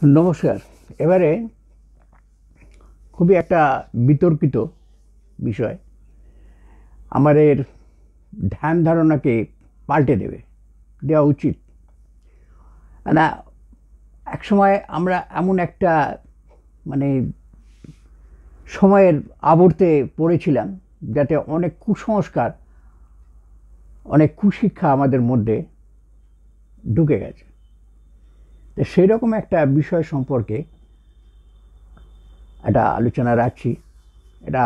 নমস্কার। এবারে খুবই একটা বিতর্কিত বিষয় আমাদের ধ্যান ধারণাকে পাল্টে দেওয়া উচিত না। একসময় আমরা এমন একটা মানে সময়ের আবর্তে পড়েছিলাম যাতে অনেক কুসংস্কার, অনেক কুশিক্ষা আমাদের মধ্যে ঢুকে গেছে। তো সেই রকম একটা বিষয় সম্পর্কে একটা আলোচনা রাখছি। এটা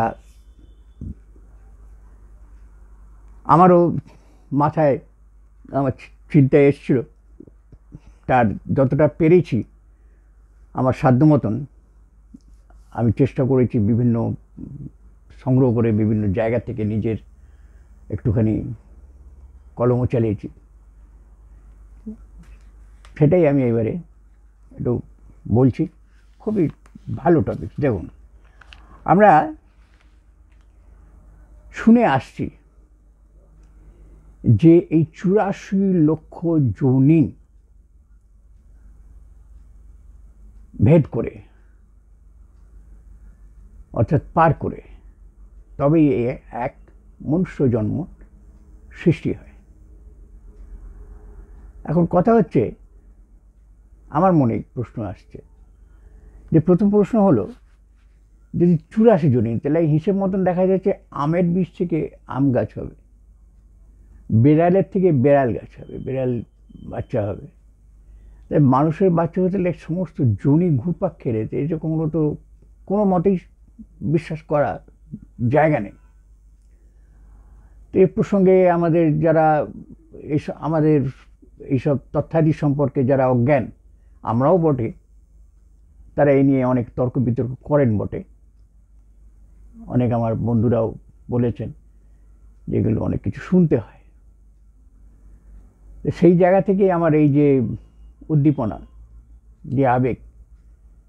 আমারও মাথায় আমার চিন্তায় এসেছিল, তার যতটা পেরেছি আমার সাধ্য মতন আমি চেষ্টা করেছি বিভিন্ন সংগ্রহ করে বিভিন্ন জায়গা থেকে নিজের একটুখানি কলমও চালিয়েছি। সেটাই আমি এবারে একটু বলছি। খুবই ভালো টপিক। দেখুন, আমরা শুনে আসছি যে এই ৮৪ লক্ষ যোনি ভেদ করে, অর্থাৎ পার করে তবেই এক মনুষ্য জন্ম সৃষ্টি হয়। এখন কথা হচ্ছে, আমার মনে প্রশ্ন আসছে যে প্রথম প্রশ্ন হলো, যদি ৮৪ যোনি, তাহলে হিসেব মতন দেখা যাচ্ছে আমের বীজ থেকে আম গাছ হবে, বেড়ালের থেকে বেড়াল গাছ হবে, বেড়াল বাচ্চা হবে। তাই মানুষের বাচ্চা হতে গেলে সমস্ত যোনি ঘুরপাক খেলে এরকমগুলো তো কোনো মতেই বিশ্বাস করার জায়গা নেই। তো এ প্রসঙ্গে আমাদের যারা আমাদের এইসব তথ্যাদি সম্পর্কে যারা অজ্ঞান, আমরাও বটে, তারা এই নিয়ে অনেক তর্ক বিতর্ক করেন বটে। অনেক আমার বন্ধুরাও বলেছেন যেগুলো অনেক কিছু শুনতে হয়। সেই জায়গা থেকে আমার এই যে উদ্দীপনা, যে আবেগ,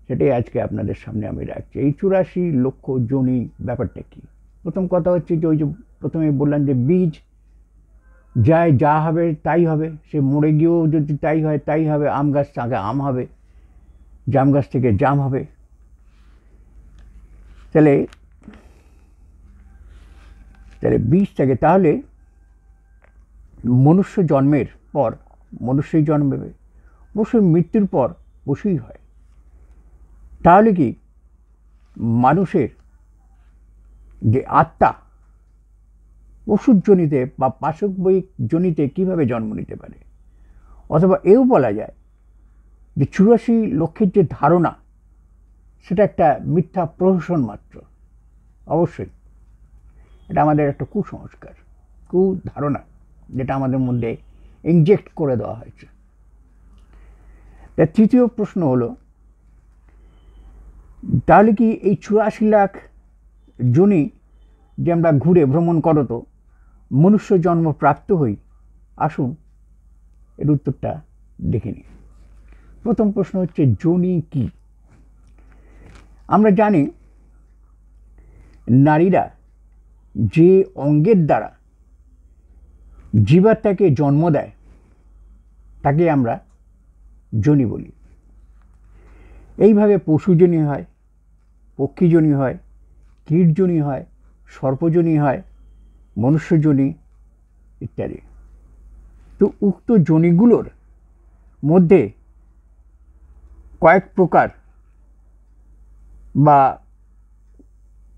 সেটাই আজকে আপনাদের সামনে আমি রাখছি। এই ৮৪ লক্ষ যোনি ব্যাপারটা কি? প্রথম কথা হচ্ছে যে ওই যে প্রথমে বললাম যে বীজ যায়, যা হবে তাই হবে। সে মরে গিয়েও যদি তাই হয় তাই হবে। আম গাছ থেকে আম হবে, জাম গাছ থেকে জাম হবে। তাহলে তাহলে বীজ থেকে, তাহলে মনুষ্য জন্মের পর মনুষ্যই জন্মাবে, পশুর মৃত্যুর পর পশুই হয়। তাহলে কি মানুষের যে আত্মা পশুর জনিতে বা পাশবিক জনিতে কিভাবে জন্ম নিতে পারে? অথবা এও বলা যায় যে ৮৪ লক্ষের যে ধারণা, সেটা একটা মিথ্যা প্রহসন মাত্র। অবশ্যই এটা আমাদের একটা কুসংস্কার, কুধারণা, যেটা আমাদের মধ্যে ইনজেক্ট করে দেওয়া হয়েছে। তার তৃতীয় প্রশ্ন হলো, তাহলে কি এই ৮৪ লাখ যোনি যে আমরা ঘুরে ভ্রমণ করত মনুষ্য জন্ম প্রাপ্ত হই? আসুন এর উত্তরটা দেখে নিই। প্রথম প্রশ্ন হচ্ছে, যোনি কি? আমরা জানি নারীরা যে অঙ্গের দ্বারা জীবাত্মাকে জন্ম দেয় তাকে আমরা যোনি বলি। এইভাবে পশুযোনি হয়, পক্ষীযোনি হয়, কীটযোনি হয়, সর্পযোনি হয়, মনুষ্যযোনি ইত্যাদি। তো উক্ত যোনিগুলোর মধ্যে কয়েক প্রকার বা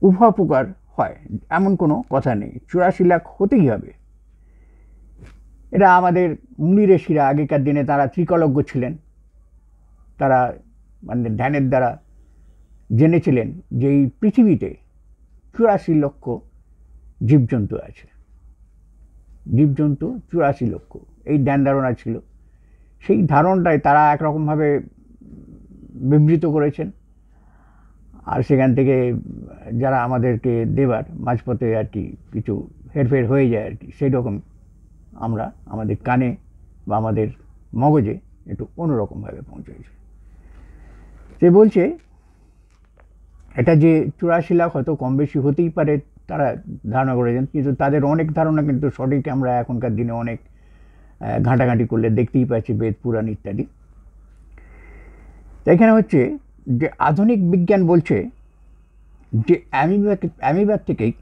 উভয় প্রকার হয় এমন কোনো কথা নেই। ৮৪ লাখ হতেই হবে। এটা আমাদের মুনি ঋষিরা আগেকার দিনে তারা ত্রিকলজ্ঞ ছিলেন। তারা মানে ধ্যানের দ্বারা জেনেছিলেন যে এই পৃথিবীতে ৮৪ লক্ষ জীবজন্তু আছে। জীবজন্তু ৮৪ লক্ষ, এই ধ্যান ধারণা ছিল। সেই ধারণাটাই তারা একরকমভাবে বিবৃত করেছেন। আর সেখান থেকে যারা আমাদেরকে দেবার মাঝপথে আর কি কিছু হেরফের হয়ে যায় আর কি, সেই রকম আমরা আমাদের কানে বা আমাদের মগজে একটু অন্যরকমভাবে পৌঁছেছে। সে বলছে এটা যে ৮৪ লাখ হয়তো কম বেশি হতেই পারে, তারা ধারণা করেছেন, কিন্তু তাদের অনেক ধারণা কিন্তু সঠিক আমরা এখনকার দিনে অনেক ঘাঁটাঘাঁটি করলে দেখতেই পাচ্ছি, বেদ পুরাণ ইত্যাদি। তো এখানে হচ্ছে যে আধুনিক বিজ্ঞান বলছে যে অ্যামিবার থেকেই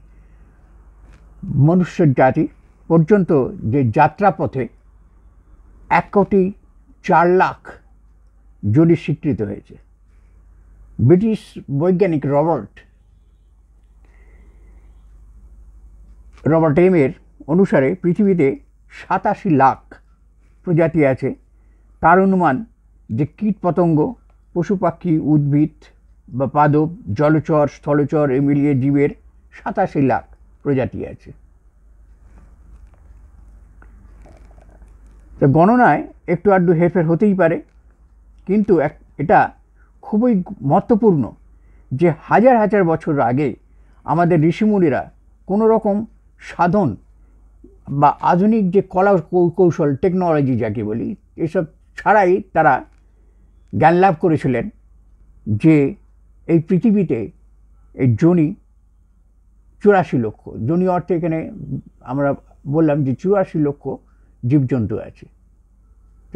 মনুষ্য জাতি পর্যন্ত যে যাত্রাপথে 1,04,00,000 জনি স্বীকৃত হয়েছে। ব্রিটিশ বৈজ্ঞানিক রবার্ট এর অনুসারে পৃথিবীতে 87 লাখ প্রজাতি আছে। তার অনুমান যে কীটপতঙ্গ, পশু পাখি, উদ্ভিদ বা পাদপ, জলচর, স্থলচর এ মিলিয়ে জীবের 87 লাখ প্রজাতি আছে। তো গণনায় একটু আধটু হেরফের হতেই পারে, কিন্তু এটা খুবই মহত্বপূর্ণ যে হাজার হাজার বছর আগে আমাদের ঋষিমুনিরা কোনো রকম সাধন বা আধুনিক যে কলা কৌশল, টেকনোলজি যাকে বলি, এসব ছাড়াই তারা জ্ঞান লাভ করেছিলেন যে এই পৃথিবীতে এই জনি 84 লক্ষ, জনি অর্থে এখানে আমরা বললাম যে 84 লক্ষ জীবজন্তু আছে,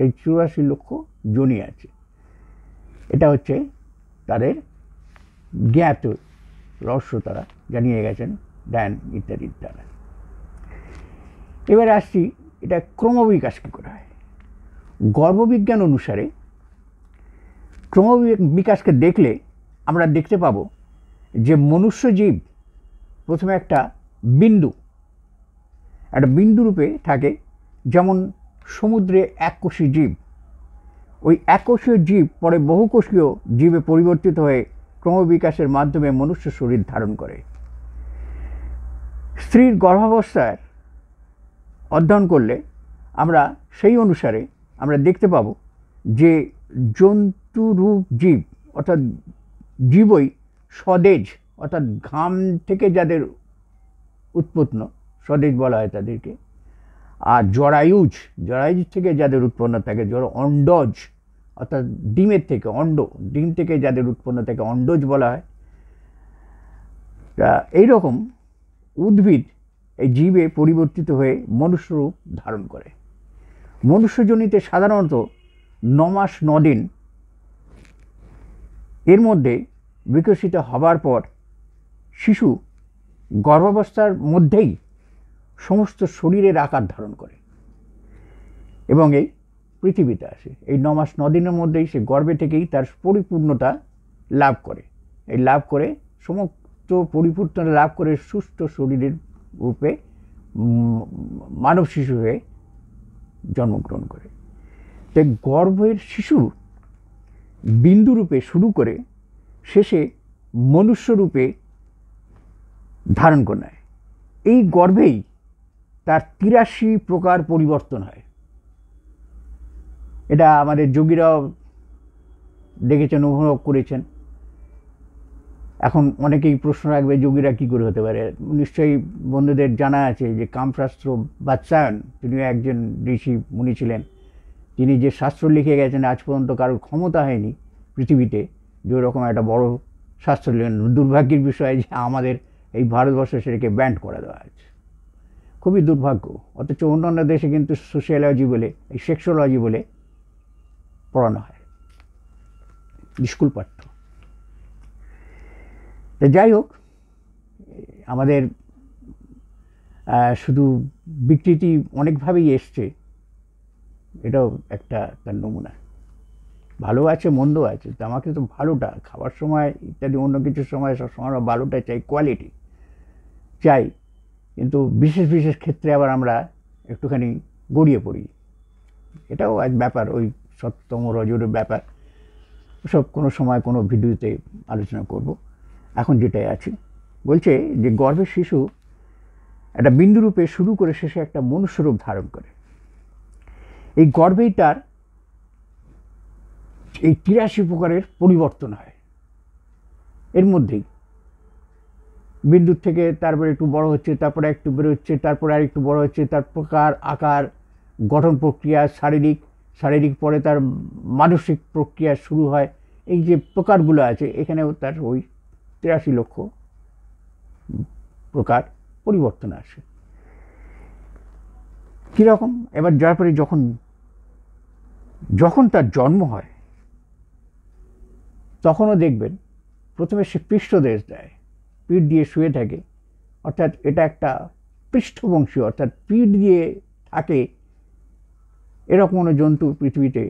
এই 84 লক্ষ জনি আছে। এটা হচ্ছে তাদের জ্ঞাত রহস্য, তারা জানিয়ে গেছেন ধ্যান ইত্যাদির দ্বারা। এবার আসছি এটা ক্রমবিকাশ কী করে হয়। গর্ভবিজ্ঞান অনুসারে ক্রমবিকাশকে দেখলে আমরা দেখতে পাবো যে মনুষ্য জীব প্রথমে একটা বিন্দু রূপে থাকে, যেমন সমুদ্রে এককোষী জীব। ওই এককোষীয় জীব পরে বহুকোষীয় জীবে পরিবর্তিত হয়ে ক্রমবিকাশের মাধ্যমে মনুষ্য শরীর ধারণ করে। স্ত্রীর গর্ভাবস্থার অধ্যয়ন করলে আমরা সেই অনুসারে আমরা দেখতে পাবো যে জন্তুরূপ জীব অর্থাৎ জীবই স্বদেজ অর্থাৎ ঘাম থেকে যাদের উৎপন্ন, স্বদেজ বলা হয় তাদেরকে। আর জরায়ুজ থেকে যাদের উৎপন্ন থাকে, অন্ডজ অর্থাৎ ডিমের থেকে ডিম থেকে যাদের উৎপন্ন থাকে অন্ডজ বলা হয়। তা এইরকম উদ্ভিদ এই জীবে পরিবর্তিত হয়ে মনুষ্যরূপ ধারণ করে। মনুষ্যজনিতে সাধারণত 9 মাস 9 দিন এর মধ্যে বিকশিত হবার পর শিশু গর্ভাবস্থার মধ্যেই সমস্ত শরীরের আকার ধারণ করে এবং এই পৃথিবীতে আসে। এই 9 মাস 9 দিনের মধ্যেই সে গর্ভে থেকেই তার পরিপূর্ণতা লাভ করে। এই লাভ করে সমস্ত পরিপূর্ণতা লাভ করে সুস্থ শরীরের রূপে মানব শিশু হয়ে জন্মগ্রহণ করে। তাই গর্ভের শিশু বিন্দু রূপে শুরু করে শেষে মনুষ্য রূপে ধারণ করে নেয়। এই গর্ভেই তার 83 প্রকার পরিবর্তন হয়। এটা আমাদের যোগীরাও দেখেছেন, অনুভব করেছেন। এখন অনেকেই প্রশ্ন রাখবে যোগীরা কী করে হতে পারে। নিশ্চয়ই বন্ধুদের জানা আছে যে কামশাস্ত্র বাৎসায়ন, তিনিও একজন ঋষি মুনি ছিলেন। তিনি যে শাস্ত্র লিখে গেছেন আজ পর্যন্ত কারোর ক্ষমতা হয়নি পৃথিবীতে যে ওরকম একটা বড় শাস্ত্র লিখেন। দুর্ভাগ্যের বিষয় যে আমাদের এই ভারতবর্ষে সেটাকে ব্যান্ড করে দেওয়া হয়েছে, খুবই দুর্ভাগ্য। অথচ অন্যান্য দেশে কিন্তু সোশিয়োলজি বলে, এই সেক্সোলজি বলে পড়ানো হয়, স্কুল পাঠ্য। যাই হোক, আমাদের শুধু বিকৃতি অনেকভাবেই এসছে, এটাও একটা তার নমুনা। ভালো আছে মন্দ আছে, তো আমাকে তো ভালোটা খাবার সময় ইত্যাদি অন্য কিছুর সময় সবসময় আমরা ভালোটা চাই, কোয়ালিটি চাই, কিন্তু বিশেষ বিশেষ ক্ষেত্রে আবার আমরা একটুখানি গড়িয়ে পড়ি। এটাও এক ব্যাপার, ওই সত্যতম রজরের ব্যাপার। সব কোনো সময় কোনো ভিডিওতে আলোচনা করব। এখন যেটাই আছে বলছে যে গর্ভের শিশু একটা বিন্দুরূপে শুরু করে শেষে একটা মনুষ্যরূপ ধারণ করে। এই গর্ভেই তার এই 83 প্রকারের পরিবর্তন হয়। এর মধ্যেই বিন্দুর থেকে তারপরে একটু বড় হচ্ছে, তারপরে একটু বেরোচ্ছে, তারপরে আর একটু বড় হচ্ছে, তার প্রকার আকার গঠন প্রক্রিয়া, শারীরিক পরে তার মানসিক প্রক্রিয়া শুরু হয়। এই যে প্রকারগুলো আছে এখানেও তার ওই 83 লক্ষ প্রকার পরিবর্তন আসে। কীরকম? এবার যার পরে যখন তার জন্ম হয় তখনও দেখবেন প্রথমে সে পৃষ্ঠদেশ দেয়, পিঠ দিয়ে শুয়ে থাকে, অর্থাৎ এটা একটা পৃষ্ঠবংশী, অর্থাৎ পিঠ দিয়ে থাকে এরকম কোনো জন্তু পৃথিবীতে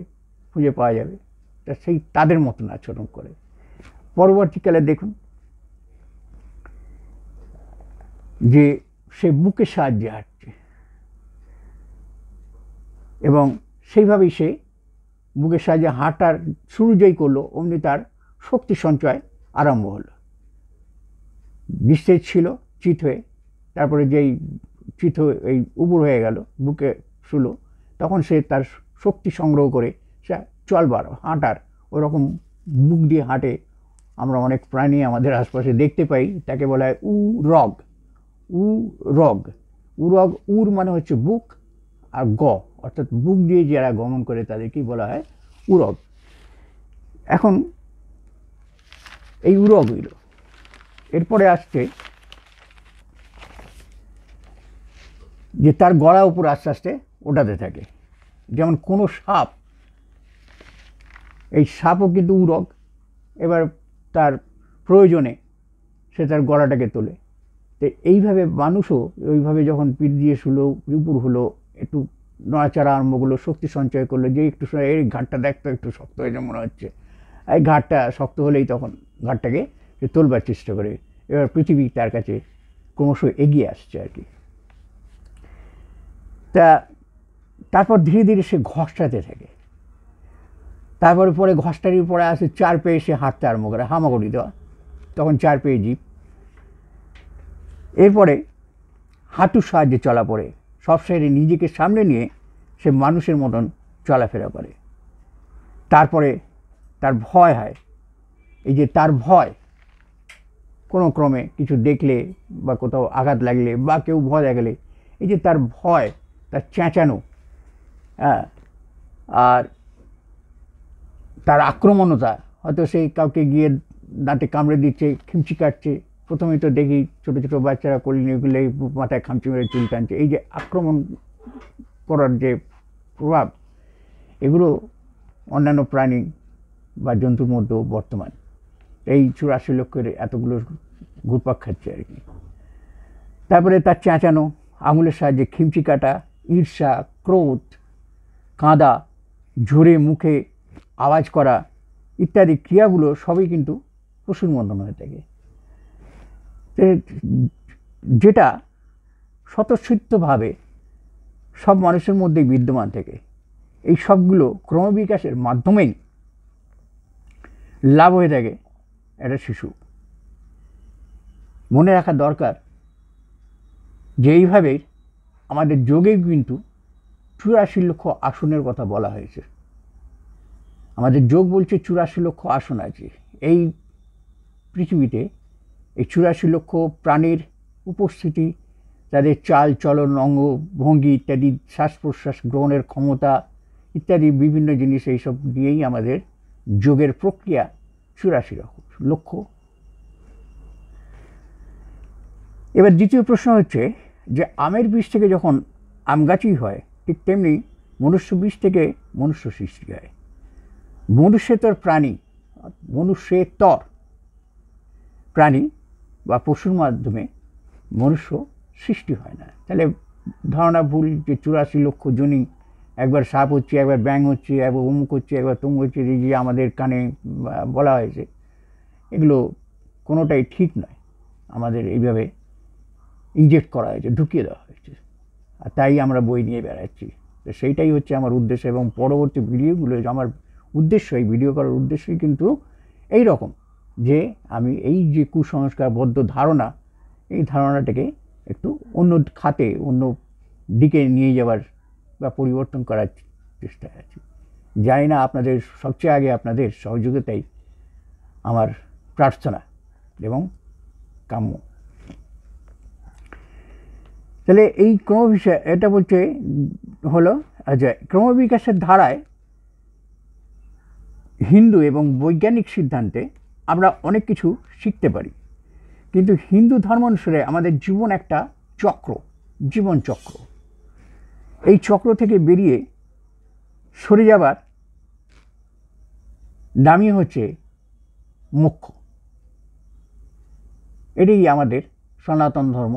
খুঁজে পাওয়া যাবে, তা সেই তাদের মতন আচরণ করে। পরবর্তীকালে দেখুন যে সে বুকের সাহায্যে হাঁটছে এবং সেইভাবেই সে বুকের সাহায্যে হাঁটার শুরু যেই করলো অমনি তার শক্তি সঞ্চয় আরম্ভ হলো। নিঃশেষ ছিল চিত হয়ে, তারপরে যেই চিত এই উপুর হয়ে গেল, বুকে শুলো, তখন সে তার শক্তি সংগ্রহ করে সে চলবার হাঁটার ওরকম বুক দিয়ে হাঁটে। আমরা অনেক প্রাণী আমাদের আশপাশে দেখতে পাই, তাকে বলা হয় উরগ। উরগ, উরগ, উর মানে হচ্ছে বুক, আর গ অর্থাৎ বুক দিয়ে যারা গমন করে তাদেরকেই বলা হয় উরগ। এখন এই উরগ হইল, এরপরে আসছে যে তার গলা উপর আস্তে আস্তে ওঠাতে থাকে। যেমন কোনো সাপ, এই সাপও কিন্তু উরগ, এবার তার প্রয়োজনে সে তার গলাটাকে তোলে। তো এইভাবে মানুষও ওইভাবে যখন পিঠ দিয়ে শুলো, উপর হলো, একটু নড়াচড়া আরম্ভ করলো, শক্তি সঞ্চয় করলো, যে একটু সময় এই ঘাটটা দেখতো একটু শক্ত হয়েছে মনে হচ্ছে, এই ঘাটটা শক্ত হলেই তখন ঘাটটাকে সে তোলবার চেষ্টা করে। এবার পৃথিবী তার কাছে ক্রমশ এগিয়ে আসছে আর কি। তা তারপর ধীরে ধীরে সে ঘষটাতে থাকে, তারপরে পরে ঘষটারির পরে আসে চার পেয়ে সে হাঁটতে আরম্ভ করে, হামাগুড়ি দেওয়া, তখন চার পেয়ে জীব। এরপরে হাঁটুর সাহায্যে চলা পড়ে, সব সাইডে নিজেকে সামনে নিয়ে সে মানুষের মতন চলাফেরা করে। তারপরে তার ভয় হয়, এই যে তার ভয়, কোনো ক্রমে কিছু দেখলে বা কোথাও আঘাত লাগলে বা কেউ ভয় দেখালে, এই যে তার ভয়, তার চেঁচানো, হ্যাঁ, আর তার আক্রমণতা, হয়তো সেই কাউকে গিয়ে দাঁতে কামড়ে দিচ্ছে, খিমচি কাটছে, প্রথমেই তো দেখি ছোটো ছোটো বাচ্চারা করলেন এগুলো মাথায় খামচি মেরে চুল টানছে, এই যে আক্রমণ করার যে প্রভাব, এগুলো অন্যান্য প্রাণী বা জন্তুর মধ্যেও বর্তমান। এই 84 লক্ষের এতগুলো ঘুরপাক খাচ্ছে আর কি। তারপরে তার চেঁচানো, আঙুলের সাহায্যে খিমচি কাটা, ঈর্ষা, ক্রোধ, কাঁদা, ঝরে মুখে আওয়াজ করা ইত্যাদি ক্রিয়াগুলো সবই কিন্তু পশুর মতন হয়ে থাকে, যেটা স্বতঃস্ফূর্তভাবে সব মানুষের মধ্যেই বিদ্যমান থাকে। এই সবগুলো ক্রমবিকাশের মাধ্যমেই লাভ হয়ে থাকে একটা শিশু। মনে রাখা দরকার যে এইভাবে আমাদের যোগে কিন্তু 84 লক্ষ আসনের কথা বলা হয়েছে। আমাদের যোগ বলছে 84 লক্ষ আসন আছে এই পৃথিবীতে। এই 84 লক্ষ প্রাণীর উপস্থিতি, তাদের চাল চলন, অঙ্গ ভঙ্গি ইত্যাদি, শ্বাস প্রশ্বাস গ্রহণের ক্ষমতা ইত্যাদি বিভিন্ন জিনিস, এইসব দিয়েই আমাদের যোগের প্রক্রিয়া 84 লক্ষ। এবার দ্বিতীয় প্রশ্ন হচ্ছে যে আমের বীজ থেকে যখন আম গাছই হয়, ঠিক তেমনি মনুষ্য বীজ থেকে মনুষ্য সৃষ্টি হয়। মনুষ্যেতর প্রাণী, মনুষ্যেতর প্রাণী বা পশুর মাধ্যমে মনুষ্য সৃষ্টি হয় না। তাহলে ধারণা ভুল যে 84 লক্ষ জনই, একবার সাপ হচ্ছে, একবার ব্যাঙ হচ্ছে, একবার অমুক হচ্ছে, একবার তমুক হচ্ছে, যে আমাদের কানে বলা হয়েছে, এগুলো কোনোটাই ঠিক নয়। আমাদের এইভাবে ইনজেক্ট করা হয়েছে, ঢুকিয়ে দেওয়া হয়েছে, আর তাই আমরা বই নিয়ে বেড়াচ্ছি। তো সেইটাই হচ্ছে আমার উদ্দেশ্য, এবং পরবর্তী ভিডিওগুলো আমার উদ্দেশ্য, এই ভিডিও করার উদ্দেশ্যই কিন্তু এই রকম, যে আমি এই যে কুসংস্কারবদ্ধ ধারণা, এই ধারণাটাকে একটু অন্য খাতে, অন্য দিকে নিয়ে যাওয়ার বা পরিবর্তন করার চেষ্টায় আছি। জানি না, আপনাদের সবচেয়ে আগে আপনাদের সহযোগিতাই আমার প্রার্থনা এবং কাম্য। তাহলে এই ক্রমবিকাশ, এটা বলছে হলো যে ক্রমবিকাশের ধারায় হিন্দু এবং বৈজ্ঞানিক সিদ্ধান্তে আমরা অনেক কিছু শিখতে পারি, কিন্তু হিন্দু ধর্ম অনুসারে আমাদের জীবন একটা চক্র, জীবন চক্র। এই চক্র থেকে বেরিয়ে সরে যাবার নামই হচ্ছে মোক্ষ। এটাই আমাদের সনাতন ধর্ম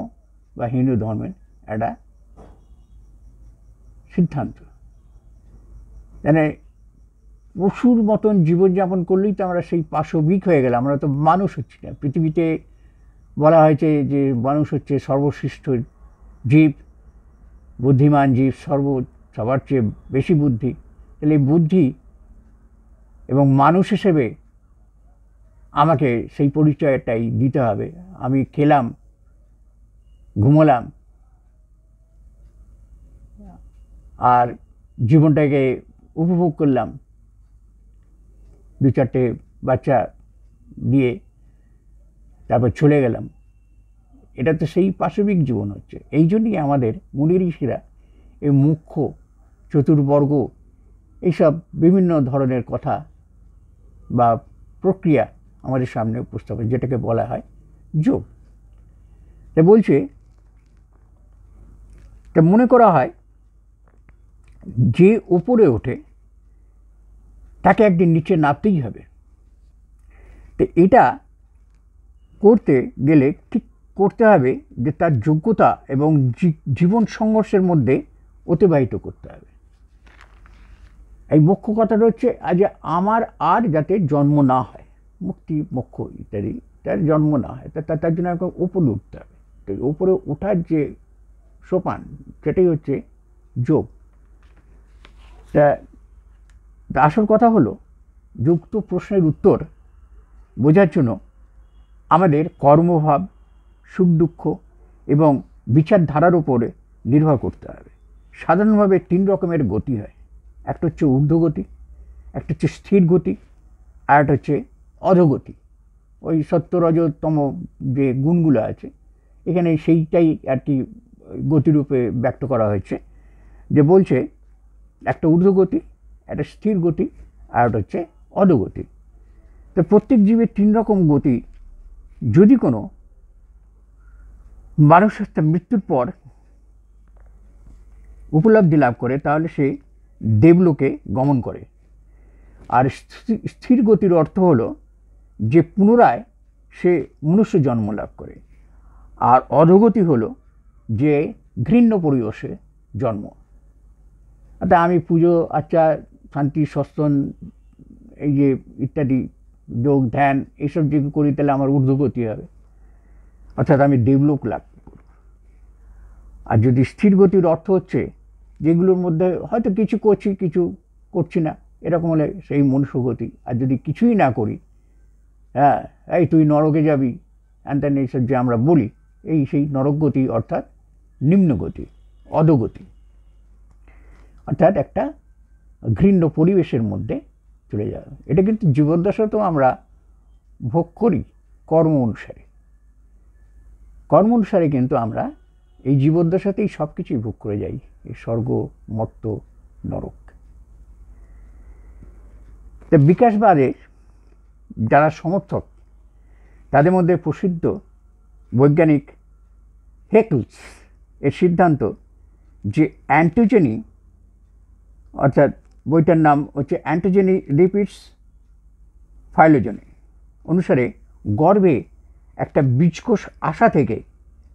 বা হিন্দু ধর্মের একটা সিদ্ধান্ত। মানে পশুর মতন জীবনযাপন করলেই তো আমরা সেই পাশবিক হয়ে গেলাম, আমরা তো মানুষ হচ্ছি না। পৃথিবীতে বলা হয়েছে যে মানুষ হচ্ছে সর্বশ্রেষ্ঠ জীব, বুদ্ধিমান জীব, সবার চেয়ে বেশি বুদ্ধি। তাহলে এই বুদ্ধি এবং মানুষ হিসেবে আমাকে সেই পরিচয়টাই দিতে হবে। আমি খেলাম, ঘুমোলাম, আর জীবনটাকে উপভোগ করলাম, দু চারটে বাচ্চা দিয়ে তারপর চলে গেলাম। এটা তো সেই পাশবিক জীবন হচ্ছে। এই জন্যই আমাদের মুনি ঋষিরা এই মুখ্য, চতুর্বর্গ, এইসব বিভিন্ন ধরনের কথা বা প্রক্রিয়া আমাদের সামনে উপস্থাপন, যেটাকে বলা হয় যোগ। তা বলছে, তা মনে করা হয় যে উপরে ওঠে তাকে একদিন নিচে নামতেই হবে। তো এটা করতে গেলে ঠিক করতে হবে যে তার যোগ্যতা এবং জীবন সংঘর্ষের মধ্যে অতিবাহিত করতে হবে। এই মুখ্য কথাটা হচ্ছে যে আমার আর যাতে জন্ম না হয়, মুক্তি, মোক্ষ ইত্যাদি, তার জন্ম না হয়, তার জন্য আমাকে উপরে উঠতে হবে। তো উপরে ওঠার যে সোপান, সেটাই হচ্ছে যোগ। তা আসল কথা হলো, যুক্ত প্রশ্নের উত্তর বোঝার জন্য আমাদের কর্মভাব, সুখ দুঃখ এবং বিচারধারার উপরে নির্ভর করতে হবে। সাধারণভাবে 3 রকমের গতি হয়। একটা হচ্ছে ঊর্ধ্বগতি, একটা হচ্ছে স্থির গতি, আর একটা হচ্ছে অধোগতি। ওই সত্য রজতম যে গুণগুলো আছে এখানে সেইটাই আর কি গতিরূপে ব্যক্ত করা হয়েছে। যে বলছে একটা ঊর্ধ্বগতি, একটা স্থির গতি, আর একটা হচ্ছে অধোগতি। তো প্রত্যেক জীবের 3 রকম গতি যদি কোনো মানুষের মৃত্যুর পর উপলব্ধি লাভ করে, তাহলে সে দেবলোকে গমন করে। আর স্থির গতির অর্থ হলো যে পুনরায় সে মনুষ্য জন্ম লাভ করে। আর অধোগতি হলো যে ঘৃণ্য পরিবেশে জন্ম। অর্থাৎ আমি পুজো আচার, শান্তি, সৎসন, এই যে ইত্যাদি যোগ, ধ্যান, এইসব যদি করি তাহলে আমার ঊর্ধ্বগতি হবে, অর্থাৎ আমি দেবলোক লাভ করব। আর যদি স্থির গতির অর্থ হচ্ছে যেগুলোর মধ্যে হয়তো কিছু করছি, কিছু করছি না, এরকম হলে সেই মনুষ্যগতি। আর যদি কিছুই না করি, হ্যাঁ, এই তুই নরকে যাবি, এনতেন, এইসব যে আমরা বলি, এই সেই নরকগতি, অর্থাৎ নিম্নগতি, অধোগতি, অর্থাৎ একটা ঘৃণ্য পরিবেশের মধ্যে চলে যাবে। এটা কিন্তু জীবদ্দশাতেও আমরা ভোগ করি কর্ম অনুসারে। কর্ম অনুসারে কিন্তু আমরা এই জীবদ্দশাতেই সব কিছুই ভোগ করে যাই, এই স্বর্গ, মর্ত, নরক। তা বিকাশবাদের যারা সমর্থক, তাদের মধ্যে প্রসিদ্ধ বৈজ্ঞানিক হেকলস এর সিদ্ধান্ত যে অ্যান্টোজেনি, অর্থাৎ বইটার নাম হচ্ছে অ্যান্টোজেনি রিপিটস ফাইলোজেনি, অনুসারে গর্ভে একটা বীজকোষ আসা থেকে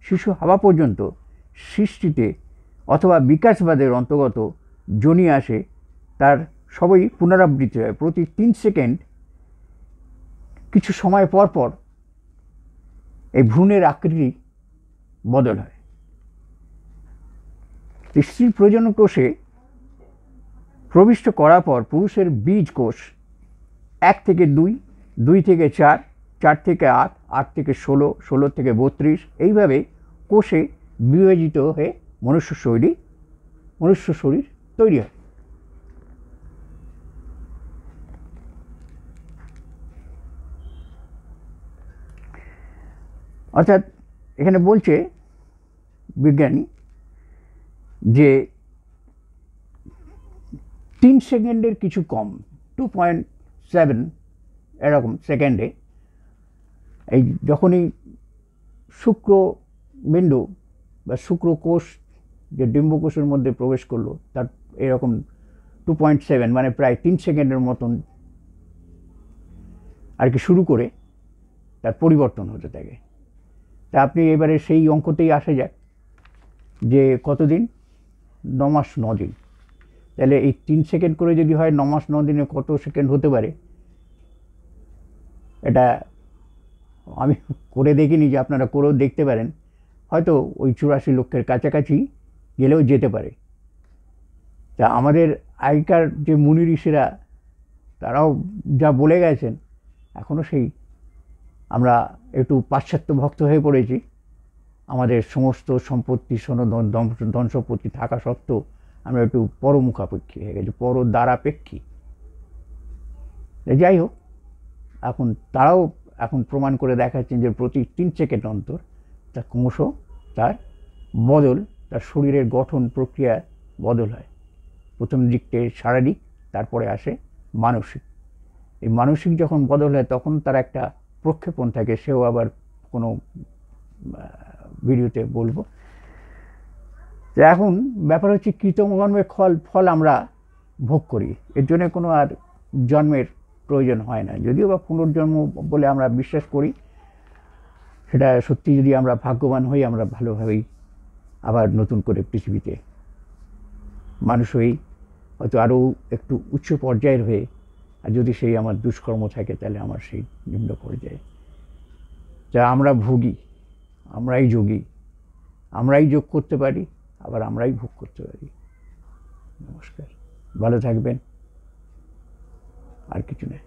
শিশু হওয়া পর্যন্ত সৃষ্টিতে অথবা বিকাশবাদের অন্তর্গত যোনি আসে, তার সবই পুনরাবৃত্তি হয়। প্রতি 3 সেকেন্ড কিছু সময় পর পর এই ভ্রূণের আকৃতি বদল হয়। স্ত্রীর প্রজনন কোষে প্রবিষ্ট করার পর পুরুষের বীজ কোষ 1 থেকে 2, 2 থেকে 4, 4 থেকে 8, 8 থেকে 16, 16 থেকে 32, এইভাবে কোষে বিভাজিত হয়ে মনুষ্য শরীর তৈরি হয়। অর্থাৎ এখানে বলছে বিজ্ঞানী যে 3 সেকেন্ডের কিছু কম, 2.7 এরকম সেকেন্ডে, এই যখনই শুক্রবিন্দু বা শুক্রকোষ যে ডিম্বকোষের মধ্যে প্রবেশ করলো, তার এরকম 2.7 মানে প্রায় 3 সেকেন্ডের মতন আর কি শুরু করে তার পরিবর্তন হতে থাকে। তা আপনি এবারে সেই অঙ্কতেই আসা যাক যে কতদিন, 9 মাস 9 দিন। তাহলে এই 3 সেকেন্ড করে যদি হয় 9 মাস 9 দিনে কত সেকেন্ড হতে পারে, এটা আমি করে দেখিনি, যে আপনারা করেও দেখতে পারেন, হয়তো ওই 84 লক্ষের কাছাকাছি গেলেও যেতে পারে। তা আমাদের আগেকার যে মুনি ঋষিরা তারাও যা বলে গেছেন, এখনও সেই আমরা একটু পাশ্চাত্য ভক্ত হয়ে পড়েছি। আমাদের সমস্ত সম্পত্তি ধন সম্পত্তি থাকা সত্ত্বেও আমরা একটু পরমুখাপেক্ষী হয়ে গেছি, পরদ্বারাপেক্ষী। যাই হোক, এখন তারাও এখন প্রমাণ করে দেখাচ্ছেন যে প্রতি 3 সেকেন্ড অন্তর তার ক্রমশ তার বদল, তার শরীরের গঠন প্রক্রিয়া বদল হয়। প্রথম দিকতে শারীরিক, তারপরে আসে মানসিক। এই মানসিক যখন বদল হয় তখন তার একটা প্রক্ষেপণ থাকে, সেও আবার কোনো ভিডিওতে বলবো। তো এখন ব্যাপার হচ্ছে কৃতকর্মের ফল আমরা ভোগ করি, এর জন্য কোনো আর জন্মের প্রয়োজন হয় না। যদিও বা পুনর্জন্ম বলে আমরা বিশ্বাস করি, সেটা সত্যি যদি আমরা ভাগ্যবান হই, আমরা ভালোভাবেই আবার নতুন করে পৃথিবীতে মানুষ হই, হয়তো আরও একটু উচ্চ পর্যায়ের হয়ে। আর যদি সেই আমার দুষ্কর্ম থাকে তাহলে আমার সেই নিম্ন পর্যায়ে। যা আমরা ভোগী, আমরাই যোগী, আমরাই যোগ করতে পারি, আবার আমরাই ভোগ করতে পারি। নমস্কার, ভালো থাকবেন, আর কিছু নেই।